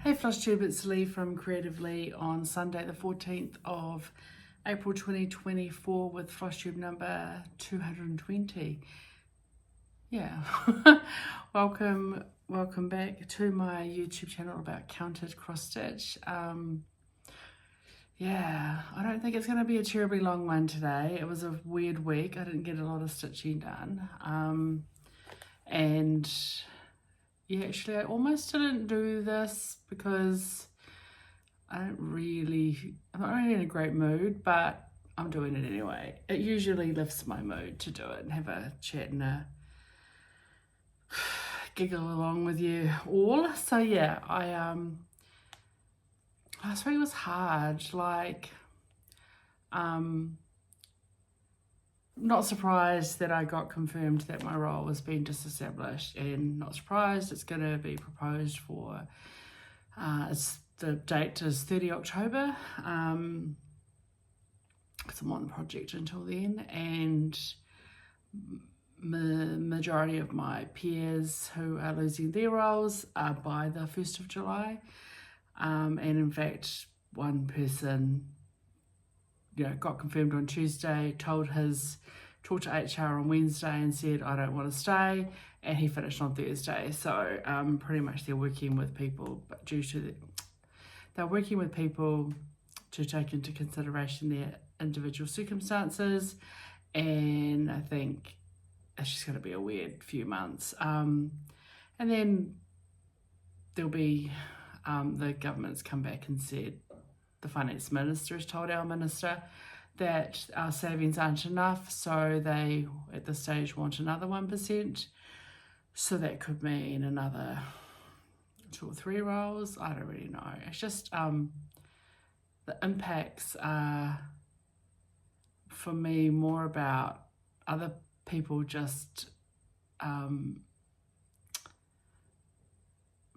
Hey FLOSSTUBE, it's Leigh from Creative Leigh on Sunday the 14th of April 2024 with FLOSSTUBE number 220. Yeah, welcome back to my YouTube channel about counted cross stitch. Yeah, I don't think it's going to be a terribly long one today. It was a weird week. I didn't get a lot of stitching done. And yeah, actually I almost didn't do this because I'm not really in a great mood, but I'm doing it anyway. It usually lifts my mood to do it and have a chat and a giggle along with you all. So yeah, last week was hard, not surprised that I got confirmed that my role was being disestablished, and not surprised it's going to be proposed for, the date is 30 October, because I'm on the project until then, and the majority of my peers who are losing their roles are by the 1st of July, and in fact one person got confirmed on Tuesday, talked to HR on Wednesday and said, I don't want to stay, and he finished on Thursday. So pretty much they're working with people, but they're working with people to take into consideration their individual circumstances, and I think it's just going to be a weird few months. And then there'll be, the government's come back and said, the finance minister has told our minister that our savings aren't enough, so they at this stage want another 1%. So that could mean another 2 or 3 roles. I don't really know. It's just the impacts are for me more about other people just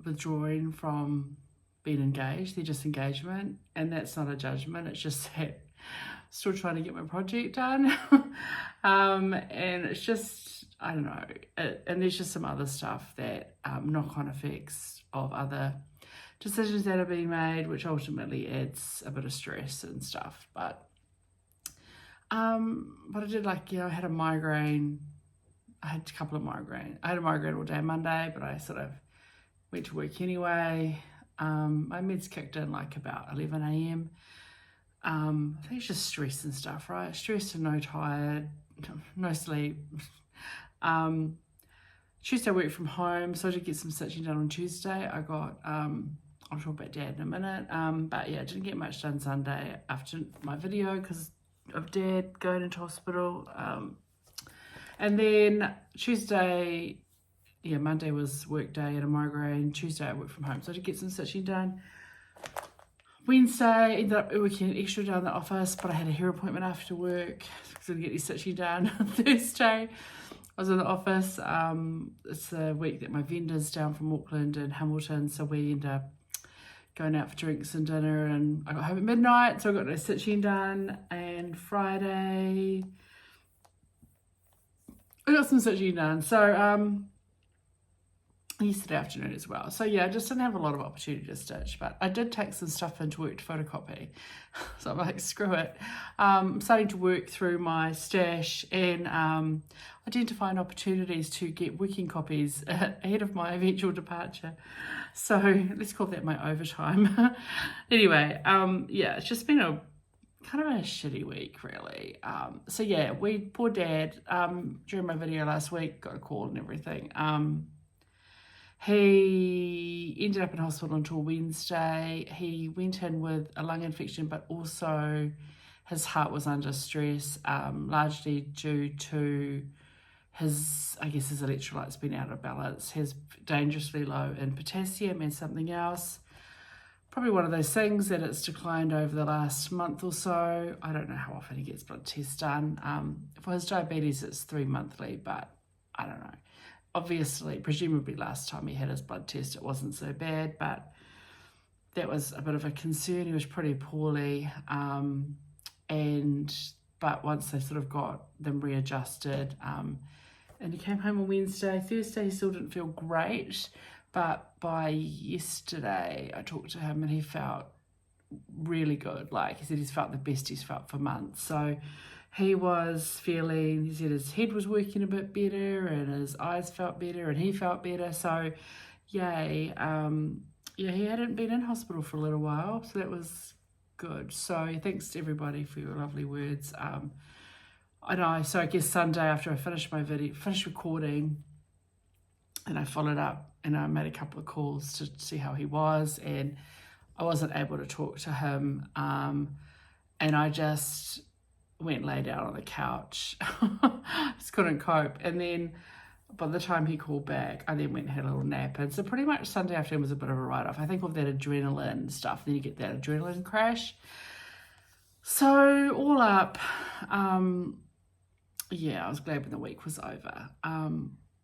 withdrawing from being engaged, their disengagement, and that's not a judgment, it's just that I'm still trying to get my project done. And it's just, I don't know, and there's just some other stuff that knock-on effects of other decisions that are being made, which ultimately adds a bit of stress and stuff. But I did, I had a migraine. I had a couple of migraines. I had a migraine all day Monday, but I sort of went to work anyway. My meds kicked in about 11 a.m. I think it's just stress and stuff, right? Stress and no sleep. Tuesday I worked from home, so I did get some stitching done on Tuesday. I got, I'll talk about Dad in a minute. But yeah, I didn't get much done Sunday after my video because of Dad going into hospital. And then Tuesday, Monday was work day and a migraine. Tuesday I worked from home, so I did get some stitching done. Wednesday ended up working an extra down the office, but I had a hair appointment after work, so I didn't get any stitching done. Thursday I was in the office. It's the week that my vendor's down from Auckland and Hamilton, so we end up going out for drinks and dinner, and I got home at midnight, so I got no stitching done. And Friday I got some stitching done. So yesterday afternoon as well. So yeah, I just didn't have a lot of opportunity to stitch, but I did take some stuff into work to photocopy. So I'm like, screw it. I'm starting to work through my stash and identifying opportunities to get working copies ahead of my eventual departure. So let's call that my overtime. Anyway, yeah, it's just been a kind of a shitty week, really. So yeah, poor Dad, during my video last week, got a call and everything. He ended up in hospital until Wednesday. He went in with a lung infection, but also his heart was under stress, largely due to his electrolytes being out of balance. He's dangerously low in potassium and something else. Probably one of those things that it's declined over the last month or so. I don't know how often he gets blood tests done. For his diabetes, it's 3 monthly, but I don't know. Obviously, presumably last time he had his blood test, it wasn't so bad, but that was a bit of a concern. He was pretty poorly, but once they sort of got them readjusted, and he came home on Wednesday. Thursday he still didn't feel great, but by yesterday, I talked to him and he felt really good. Like he said, he's felt the best he's felt for months. So he was feeling, he said his head was working a bit better and his eyes felt better and he felt better. So yay. Yeah, he hadn't been in hospital for a little while, so that was good. So thanks to everybody for your lovely words. I know, so I guess Sunday after I finished my video, finished recording, and I followed up and I made a couple of calls to see how he was, and I wasn't able to talk to him, and I just went lay down on the couch. Just couldn't cope. And then by the time he called back, I then went and had a little nap. And so pretty much Sunday afternoon was a bit of a write-off. I think with that adrenaline stuff, then you get that adrenaline crash. So all up, yeah, I was glad when the week was over.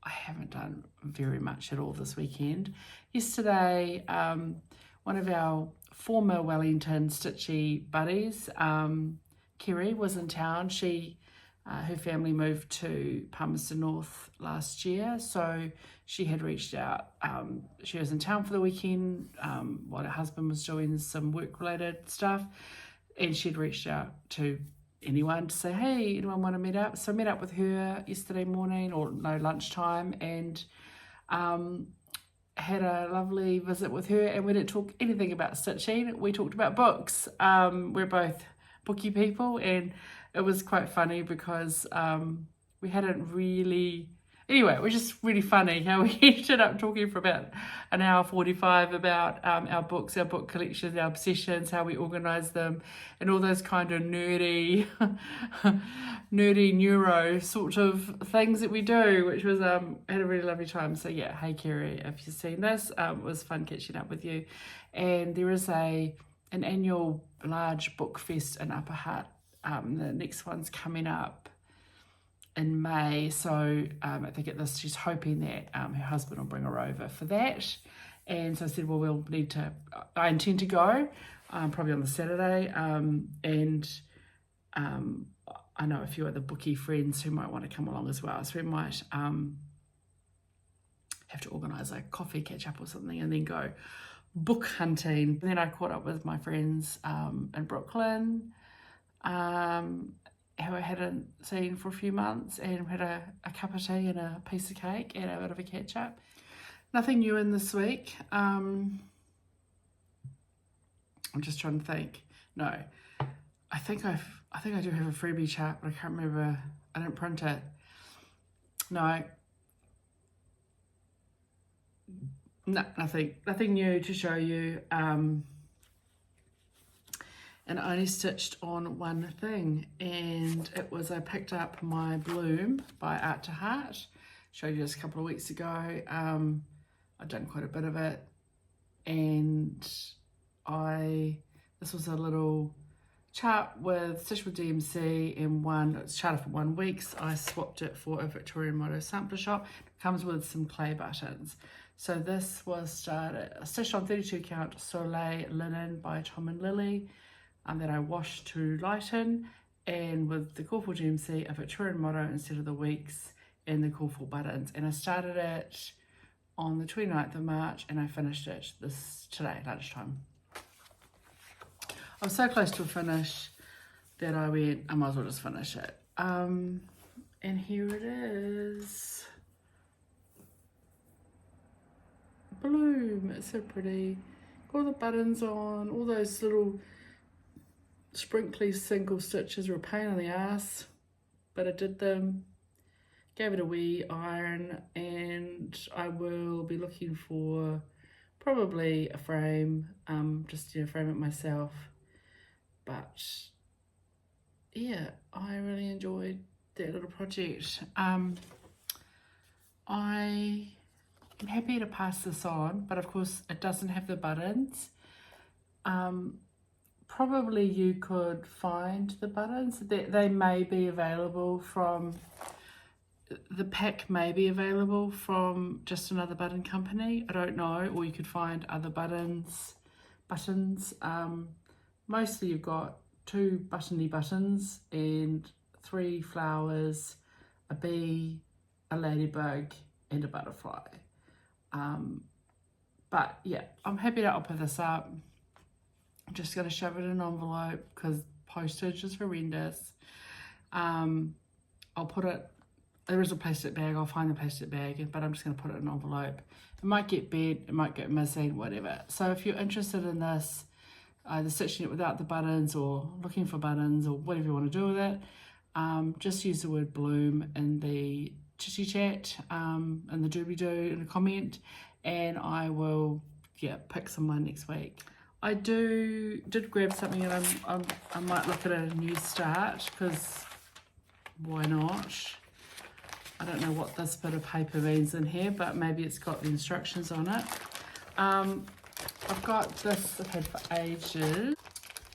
I haven't done very much at all this weekend. Yesterday, one of our former Wellington Stitchy buddies, Kerry, was in town. Her family moved to Palmerston North last year, so she had reached out. She was in town for the weekend while her husband was doing some work-related stuff, and she'd reached out to anyone to say, hey, anyone want to meet up? So I met up with her yesterday morning, or no, lunchtime, and had a lovely visit with her, and we didn't talk anything about stitching. We talked about books. We're both booky people, and it was quite funny because we hadn't really... Anyway, it was just really funny how we ended up talking for about an hour 45 about our books, our book collections, our obsessions, how we organise them, and all those kind of nerdy neuro sort of things that we do, which was, had a really lovely time. So yeah, hey Kerry, if you've seen this, it was fun catching up with you. And there is an annual large book fest in Upper Hutt. The next one's coming up in May, so I think at this she's hoping that her husband will bring her over for that. And so I said, well, we'll need to, I intend to go probably on the Saturday, and I know a few other bookie friends who might want to come along as well, so we might have to organise a coffee catch up or something and then go book hunting. And then I caught up with my friends in Brooklyn, who I hadn't seen for a few months, and had a cup of tea and a piece of cake and a bit of a catch up. Nothing new in this week. I'm just trying to think. No, I think I do have a freebie chart, but I can't remember. I didn't print it. No, nothing new to show you. And I only stitched on one thing, and it was I picked up my Bloom by Art to Heart. Showed you this a couple of weeks ago. I've done quite a bit of it, and this was a little chart with stitched with DMC and it's charted for 1 week. So I swapped it for a Victorian Motto sampler shop. It comes with some clay buttons. So this was stitched on 32 count Soleil linen by Tom and Lily. That I washed to lighten, and with the call for GMC, a Victorian motto instead of the weeks, and the call for buttons. And I started it on the 29th of March, and I finished it today, lunchtime. I was so close to a finish that I went, I might as well just finish it. And here it is. Bloom, it's so pretty. Got all the buttons on, all those little sprinkly single stitches were a pain in the ass, but I did them, gave it a wee iron, and I will be looking for probably a frame, just frame it myself. But yeah, I really enjoyed that little project. I'm happy to pass this on, but of course it doesn't have the buttons. Probably you could find the buttons. They may be available from, the pack may be available from just another button company. I don't know, or you could find other buttons. Mostly you've got 2 buttony buttons and 3 flowers, a bee, a ladybug, and a butterfly. But yeah, I'm happy to open this up. I'm just going to shove it in an envelope because postage is horrendous. I'll put it, there is a plastic bag, I'll find the plastic bag, but I'm just going to put it in an envelope. It might get bent, it might get missing, whatever. So if you're interested in this, either stitching it without the buttons or looking for buttons or whatever you want to do with it, just use the word bloom in the chitty chat, in the doobly-doo, in a comment, and I will pick someone next week. I did grab something, and I might look at a new start, because why not? I don't know what this bit of paper means in here, but maybe it's got the instructions on it. I've got this I've had for ages.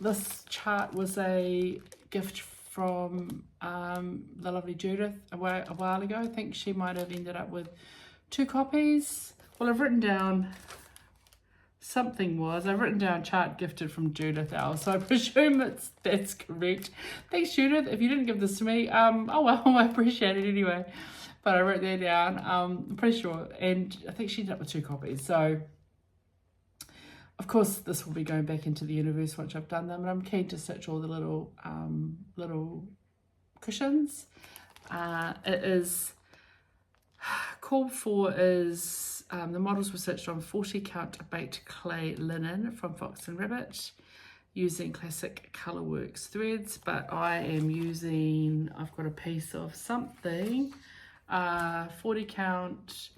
This chart was a gift from the lovely Judith a while ago. I think she might have ended up with 2 copies. Well, I've written down I've written down chart gifted from Judith L, so I presume that's correct. Thanks, Judith. If you didn't give this to me, oh well, I appreciate it anyway. But I wrote that down, I'm pretty sure, and I think she ended up with 2 copies. So, of course, this will be going back into the universe once I've done them, and I'm keen to stitch all the little cushions. It is called for is the models were stitched on 40 count baked clay linen from Fox and Rabbit using classic Colourworks threads, but I am using, I've got a piece of something, 40 count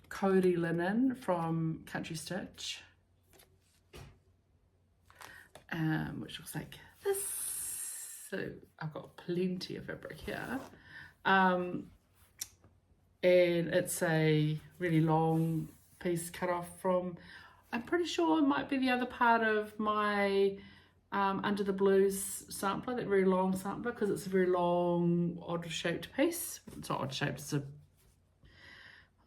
Cody linen from Country Stitch, which looks like this. So I've got plenty of fabric here. And it's a really long piece cut off from, I'm pretty sure it might be the other part of my Under the Blues sampler, that very long sampler, because it's a very long, odd shaped piece. It's not odd shaped, it's a,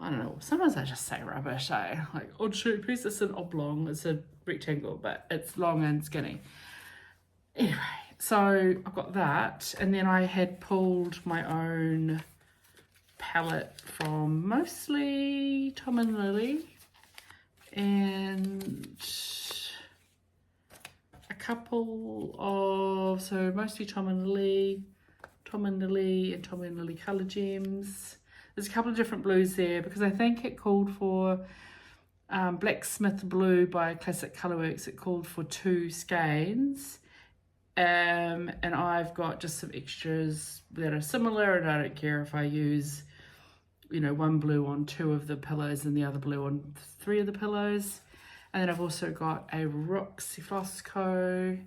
I don't know, sometimes I just say rubbish, like odd shaped piece. It's an oblong, it's a rectangle, but it's long and skinny. Anyway, so I've got that, and then I had pulled my own palette from mostly Tom and Lily, and a couple of, so mostly Tom and Lily and Tom and Lily Colour Gems. There's a couple of different blues there because I think it called for Blacksmith Blue by Classic Colourworks. It called for 2 skeins, and I've got just some extras that are similar, and I don't care if I use, you know, one blue on 2 of the pillows and the other blue on 3 of the pillows. And then I've also got a Roxy Flossco,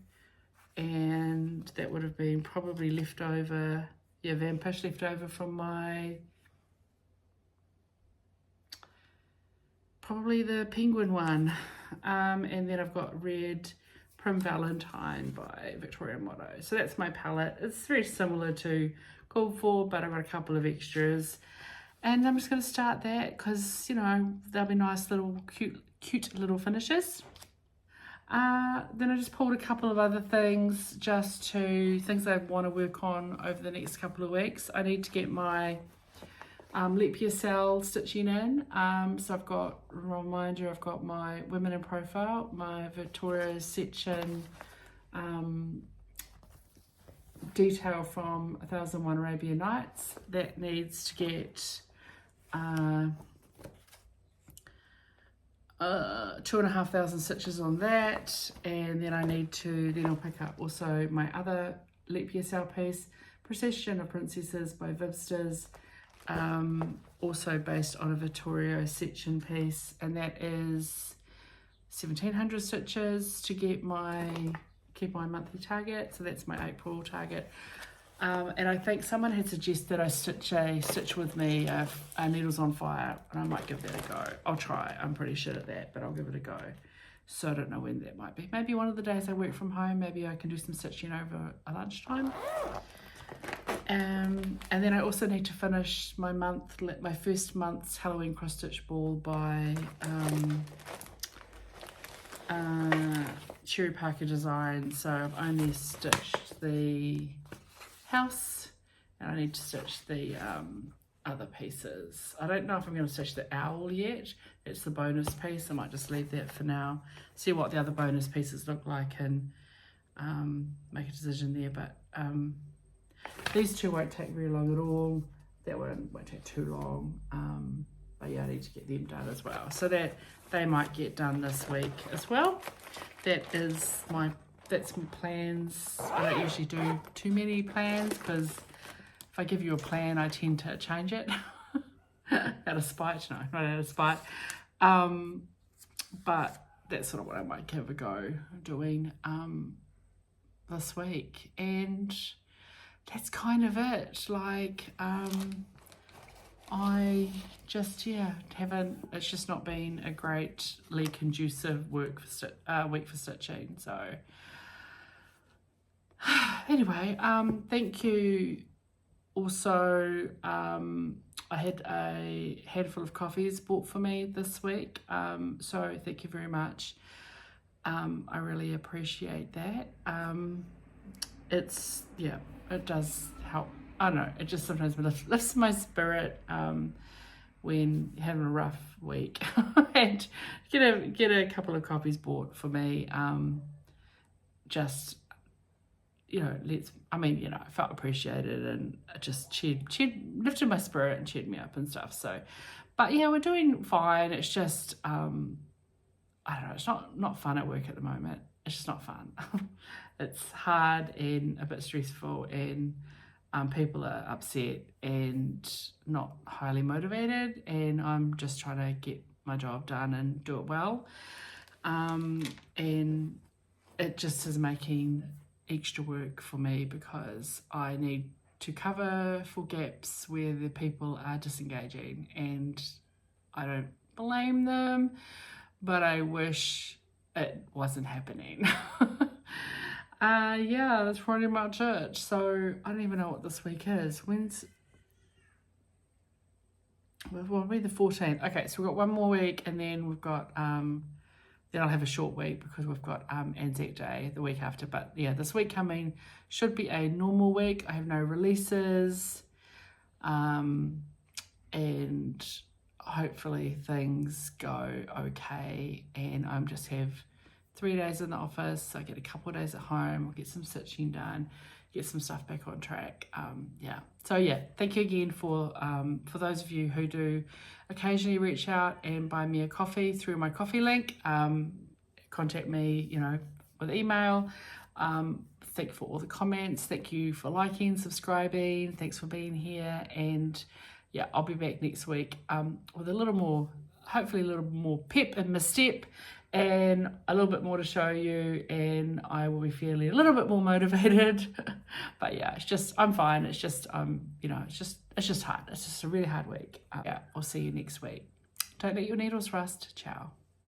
and that would have been probably leftover, Vampish leftover from my, probably the penguin one. And then I've got Red Prim Valentine by Victoria Motto. So that's my palette. It's very similar to called for, but I've got a couple of extras. And I'm just going to start that because, you know, they'll be nice little cute little finishes. Then I just pulled a couple of other things, just to things I want to work on over the next couple of weeks. I need to get my leap year cell stitching in. So I've got a reminder, I've got my Women in Profile, my Victoria section detail from 1001 Arabian Nights. That needs to get 2,500 stitches on that, and then I need to, then I'll pick up also my other leap year cell piece, Procession of Princesses by Vibsters, also based on a Vittorio section piece, and that is 1,700 stitches to get keep my monthly target. So that's my April target. And I think someone had suggested I stitch with me a Needles on Fire, and I might give that a go. I'll try. I'm pretty shit at that, but I'll give it a go. So I don't know when that might be. Maybe one of the days I work from home, maybe I can do some stitching over a lunchtime. And then I also need to finish my first month's Halloween cross stitch ball by Cherry Parker Design. So I've only stitched the house, and I need to stitch the other pieces. I don't know if I'm going to stitch the owl yet. It's the bonus piece. I might just leave that for now. See what the other bonus pieces look like and make a decision there. But these two won't take very long at all. That one won't take too long. But yeah, I need to get them done as well. So that they might get done this week as well. That's my plans. I don't usually do too many plans because if I give you a plan, I tend to change it out of spite. No, not out of spite. But that's sort of what I might give a go doing this week. And that's kind of it. Like, I just, haven't, it's just not been a greatly conducive week for stitching. So anyway, thank you. Also, I had a handful of coffees bought for me this week. So thank you very much. I really appreciate that. It does help. I don't know, it just sometimes lifts my spirit when having a rough week. And get a couple of coffees bought for me. Just, I felt appreciated and it just lifted my spirit and cheered me up and stuff. So, but yeah, we're doing fine. It's just, I don't know, it's not fun at work at the moment. It's just not fun. It's hard and a bit stressful, and people are upset and not highly motivated, and I'm just trying to get my job done and do it well. And it just is making extra work for me because I need to cover full gaps where the people are disengaging, and I don't blame them, but I wish it wasn't happening. Yeah, that's pretty much it. So I don't even know what this week is. Will be the 14th. Okay, so we've got one more week, and then we've got then I'll have a short week because we've got Anzac Day the week after. But yeah, this week coming should be a normal week. I have no releases, and hopefully things go okay, and I'm just have 3 days in the office. I get a couple of days at home. I'll get some stitching done, get some stuff back on track. So yeah, thank you again for those of you who do occasionally reach out and buy me a coffee through my coffee link. Contact me, with email. Thank you for all the comments. Thank you for liking, subscribing. Thanks for being here. And yeah, I'll be back next week with hopefully a little more pep and misstep, and a little bit more to show you, and I will be feeling a little bit more motivated. But yeah, I'm fine. It's just, it's just hard. It's just a really hard week. I'll see you next week. Don't let your needles rust. Ciao.